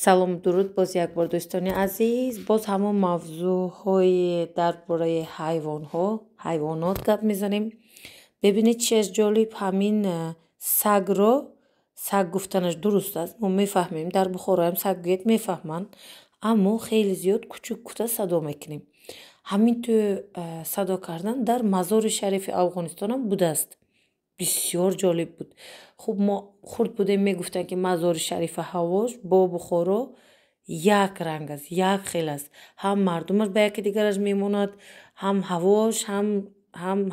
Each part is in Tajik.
салом дуруд боз як бор дӯстони азиз, боз ҳамон мавзӯъҳои дар бораи ҳайвонот гап мезанем. Бибинед чи аст ҷолиб, ҳамин сагро, саг гуфтанаш дуруст аст, мо мефаҳмем, дар Бухороям саг гӯяд мефаҳманд, аммо хеле зиёд кучук гуфта садо мекунем. Ҳамин ту садо кардан дар Мазори Шарифи Афғонистонам будааст. Бисёр ҷолиб буд. Хуб мо хурд будем мегуфтанд ки Мазори Шарифа ҳавош бо Бухоро як ранг аст, як хел аст. Ҳам мардумаш ба яки дигараш мемонад, ҳам ҳавош,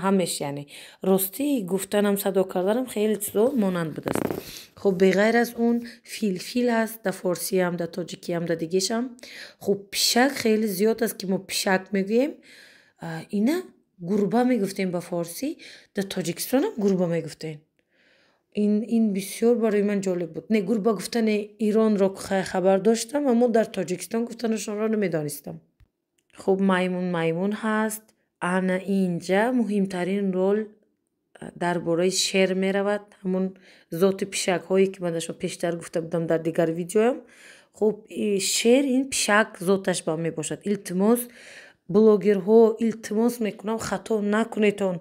ҳамеш яъне. Ростӣ гуфтанам, садо карданам хеле чизо монанд будааст. Хуб беғайр аз он фил аст, дар форсиям, дар тоҷикиям, дар дигешам. Хуб пишак хеле зиёд аст ки мо пишак мегӯем. Ина гурба мегуфтем ба форсӣ, дар Тоҷикистонам гурба мегуфтем. Ин бисёр барои ман ҷолиб буд. Не гурба гуфтани Иронро хабар доштам, аммо дар Тоҷикистон гуфтанашонро намедонистам. Хуб маймун ҳаст. Ана инҷа муҳимтарин рол дар бораи шер меравад, ҳамон зоти пишакҳое ки ман пештар гуфта будам дар дигар видеоям. Хуб шер ин пишак зоташ ба мебошад. Илтимос блогерҳо илтимос мекунам, хато накунедтон,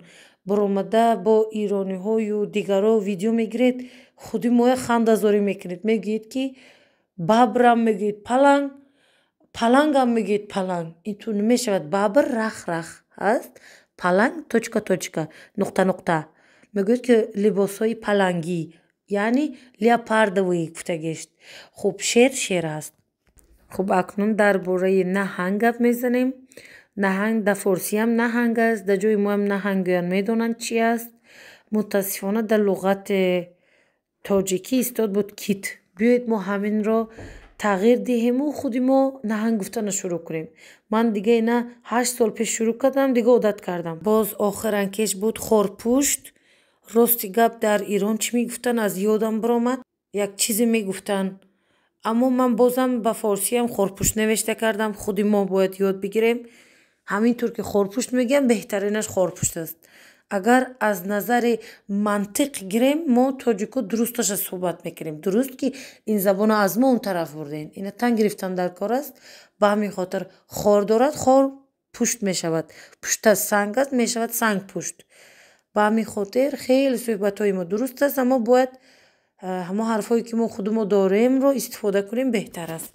баромада бо ирониҳою дигаро видео мегиред, худи моя хандазорӣ мекунед. Мегӯед ки бабрам мегӯед паланг, палангам мегӯед паланг. Ин ту намешавад. Бабр рах аст, паланг точка нуқта. Мегӯед ки либосҳои палангӣ, яъне леопардовые гуфта гешт. Хуб шер аст. Хуб акнун дар бораи наҳанг гап мезанем. Наҳанг дар форсиям наҳанг аст, дар ҷои моям наҳанг гӯянд, медонанд чӣ аст. Мутаассифона дар луғати тоҷикӣ истод буд кит. Биёед мо ҳаминро тағйир диҳему худи мо наҳанг гуфтана шурӯъ кунем. Ман дига ина 8 сол пеш шурӯъ кардам, дига одат кардам. Боз охиран кеш буд хорпушт. Рости гап дар Ирон чӣ мегуфтанд, аз ёдам биромад. Як чизе мегуфтанд, аммо ман бозам ба форсиям хорпушт навешта кардам. Худи мо бояд ёд бигирем. Ҳамин тур ки хорпушт мегӯям, беҳтаринаш хорпушт аст. Агар аз назари мантиқ гирем, мо тоҷико дурусташа суҳбат мекунем. Дуруст ки ин забонро аз мо он тараф бурдем. Ина тан гирифтан дар кор аст. Ба ҳамин хотир хор дорад, хор пушт мешавад. Пушташ санг аст, мешавад сангпушт. Ба ҳамин хотир хеле суҳбатҳои мо дуруст аст, аммо бояд ҳамон ҳарфҳое ки мо худи мо доремро истифода кунем беҳтар аст.